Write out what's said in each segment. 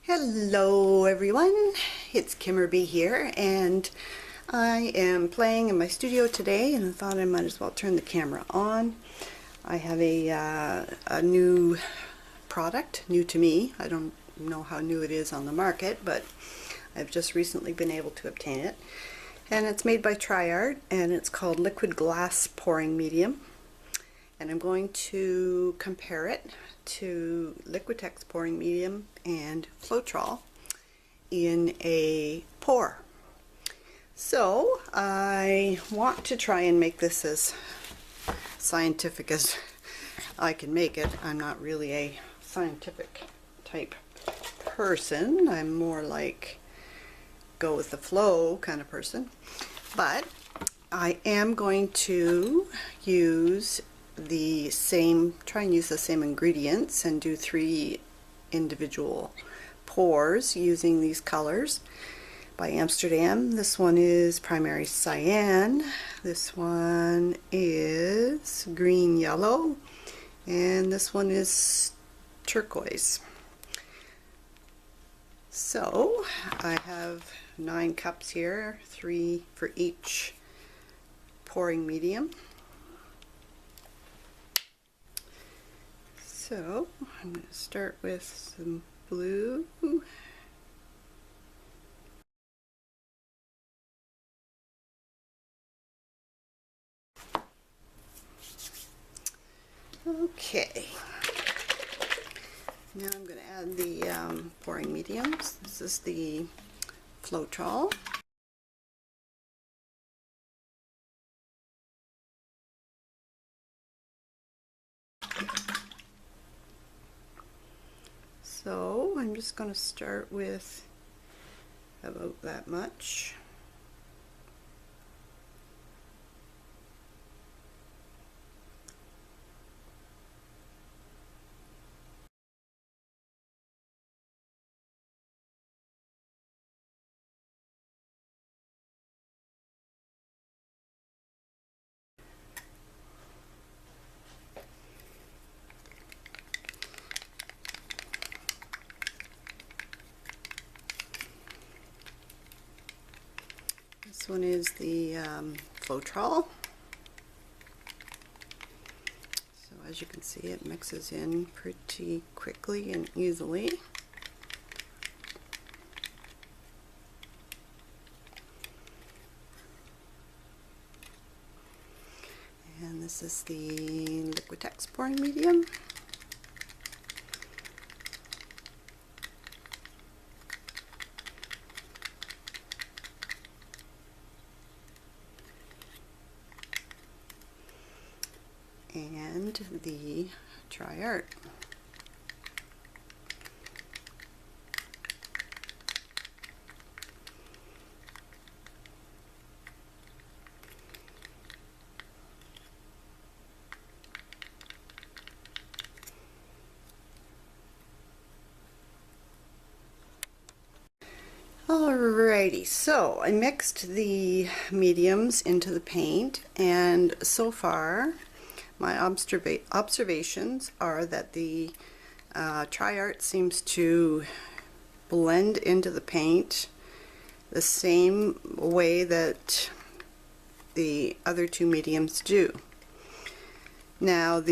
Hello everyone, it's Kimmerby here, and I am playing in my studio today and I thought I might as well turn the camera on. I have a new product, new to me. I don't know how new it is on the market, but I've just recently been able to obtain it. And it's made by TriArt and it's called Liquid Glass Pouring Medium. And I'm going to compare it to Liquitex pouring medium and Floetrol in a pour. So I want to try and make this as scientific as I can make it. I'm not really a scientific type person. I'm more like go with the flow kind of person. But I am going to try and use the same ingredients and do 3 individual pours using these colors by Amsterdam. This one is primary cyan, this one is green yellow, and this one is turquoise. So I have 9 cups here, 3 for each pouring medium. So I'm going to start with some blue. Okay. Now I'm going to add the pouring mediums. This is the Floetrol. So I'm just going to start with about that much. This one is the Floetrol. So as you can see, it mixes in pretty quickly and easily. And this is the Liquitex pouring medium. And the TriArt. Alrighty, so I mixed the mediums into the paint, and so far my observations are that the TriArt seems to blend into the paint the same way that the other 2 mediums do. Now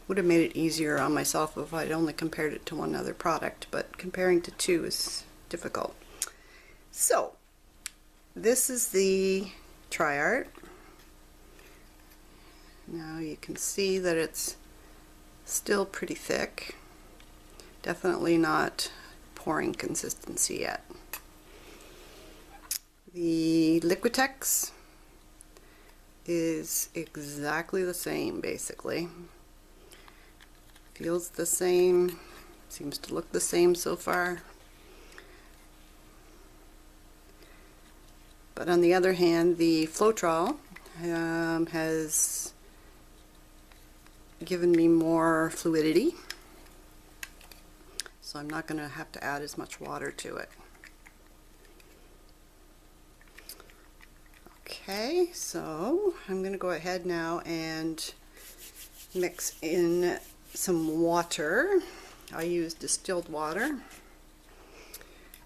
would have made it easier on myself if I'd only compared it to one other product, but comparing to 2 is difficult. So this is the TriArt. Now you can see that it's still pretty thick. Definitely not pouring consistency yet. The Liquitex is exactly the same, basically. Feels the same, seems to look the same so far. But on the other hand, the Floetrol has given me more fluidity, so I'm not going to have to add as much water to it. Okay, so I'm going to go ahead now and mix in some water. I use distilled water.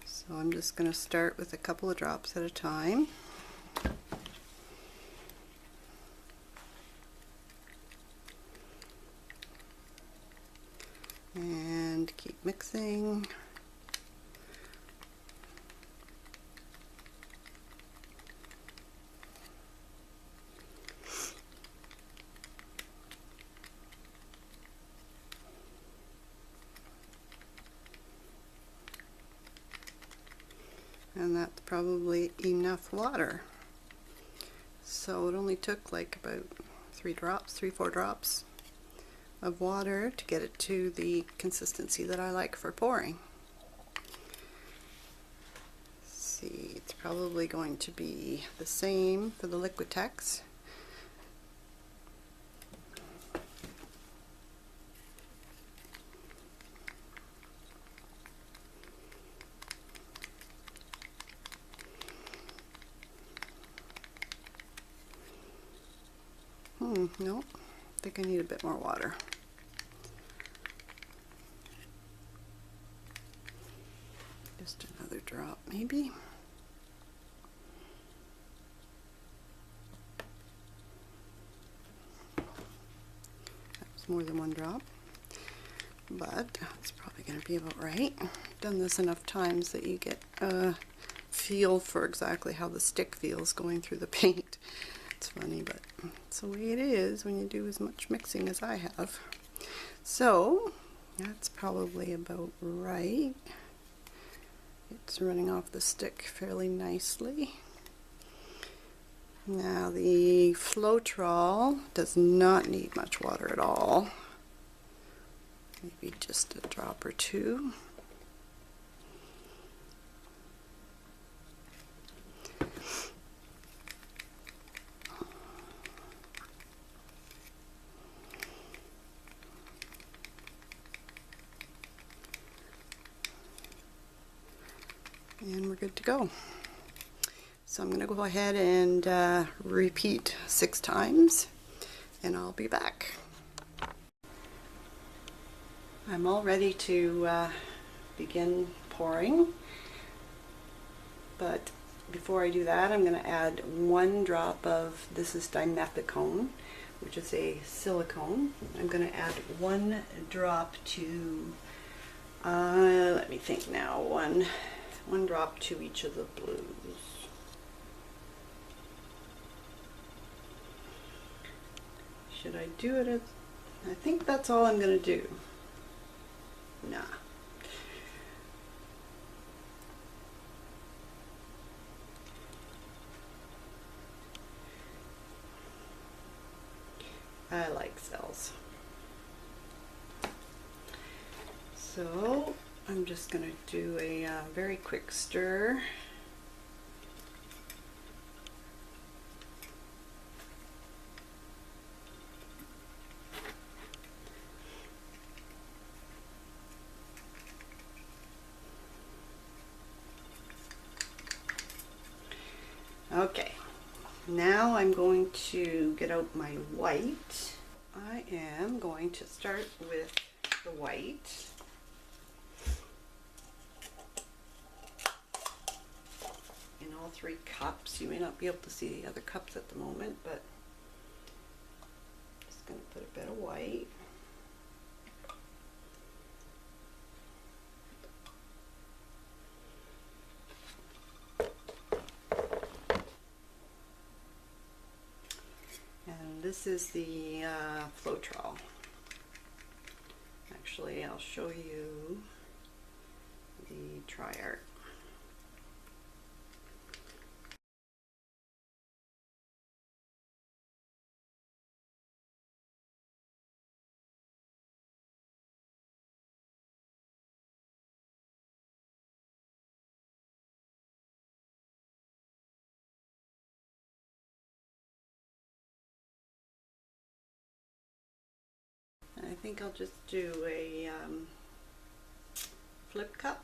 So I'm just going to start with a couple of drops at a time. And keep mixing. And that's probably enough water. So it only took like about 3-4 drops of water to get it to the consistency that I like for pouring. Let's see, it's probably going to be the same for the Liquitex. No, I think I need a bit more water. Just another drop, maybe. That was more than 1 drop, but it's probably going to be about right. I've done this enough times that you get a feel for exactly how the stick feels going through the paint. It's funny, but it's the way it is when you do as much mixing as I have. So that's probably about right. It's running off the stick fairly nicely. Now the Floetrol does not need much water at all. Maybe just a drop or 2. And we're good to go. So I'm going to go ahead and repeat 6 times, and I'll be back. I'm all ready to begin pouring, but before I do that, I'm going to add 1 drop of, this is dimethicone, which is a silicone. I'm going to add 1 drop to, let me think now, one drop to each of the blues. Should I do it I think that's all I'm going to do. Nah. I like cells. So I'm just going to do a very quick stir. Okay, now I'm going to get out my white. I am going to start with the white. In all 3 cups. You may not be able to see the other cups at the moment, but just going to put a bit of white. And this is the Floetrol. Actually, I'll show you the TriArt. I think I'll just do a flip cup.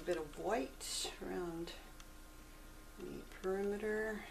bit of white around the perimeter.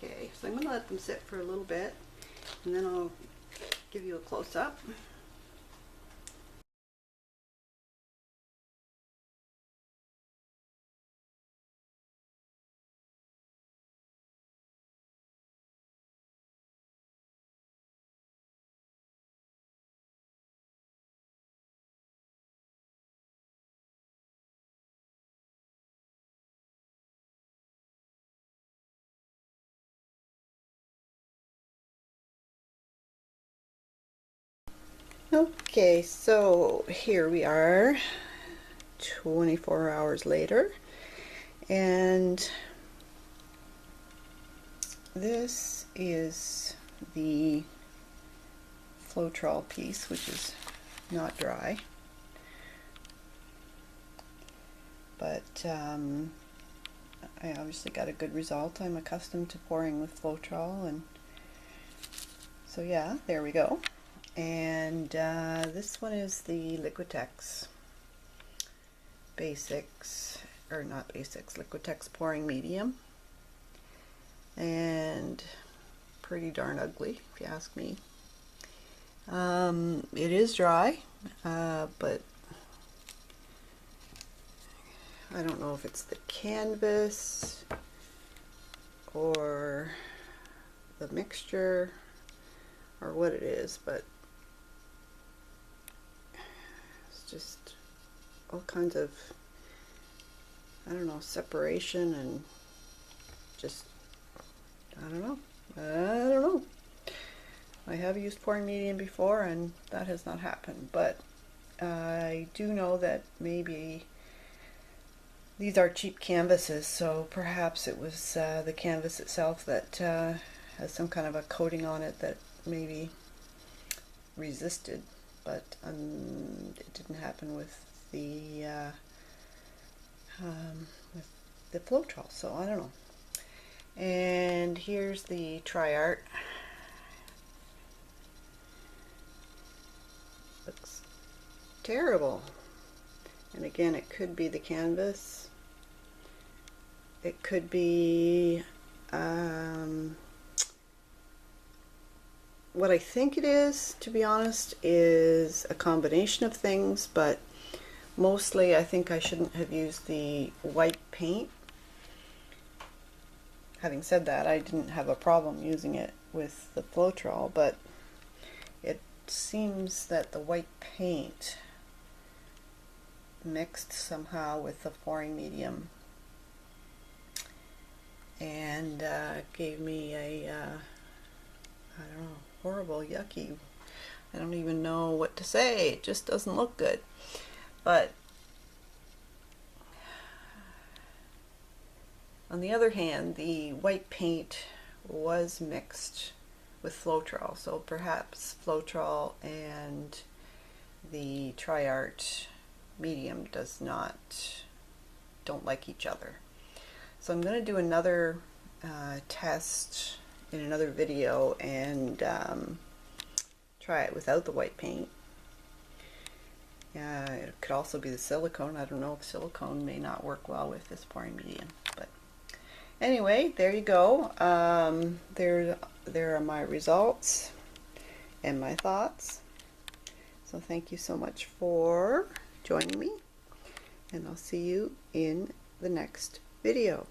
Okay, so I'm going to let them sit for a little bit, and then I'll give you a close-up. Okay, so here we are 24 hours later, and this is the Floetrol piece, which is not dry, but I obviously got a good result. I'm accustomed to pouring with Floetrol, and so yeah, there we go. And this one is the Liquitex Basics, or not Basics, Liquitex Pouring Medium, and pretty darn ugly if you ask me. It is dry, but I don't know if it's the canvas or the mixture or what it is, but it's just all kinds of, I don't know, separation and just, I don't know. I have used pouring medium before and that has not happened, but I do know that maybe these are cheap canvases, so perhaps it was the canvas itself that has some kind of a coating on it that maybe resisted, but it didn't happen with the Floetrol, so I don't know. And here's the TriArt. Looks terrible. And again, it could be the canvas. It could be what I think it is, to be honest, is a combination of things, but mostly I think I shouldn't have used the white paint. Having said that, I didn't have a problem using it with the Floetrol, but it seems that the white paint mixed somehow with the pouring medium and gave me a I don't know, horrible, yucky, I don't even know what to say, it just doesn't look good. But on the other hand, the white paint was mixed with Floetrol, so perhaps Floetrol and the TriArt medium don't like each other. So I'm going to do another test in another video and try it without the white paint. It could also be the silicone. I don't know if silicone may not work well with this pouring medium, but anyway, there you go. There are my results and my thoughts. So thank you so much for joining me, and I'll see you in the next video.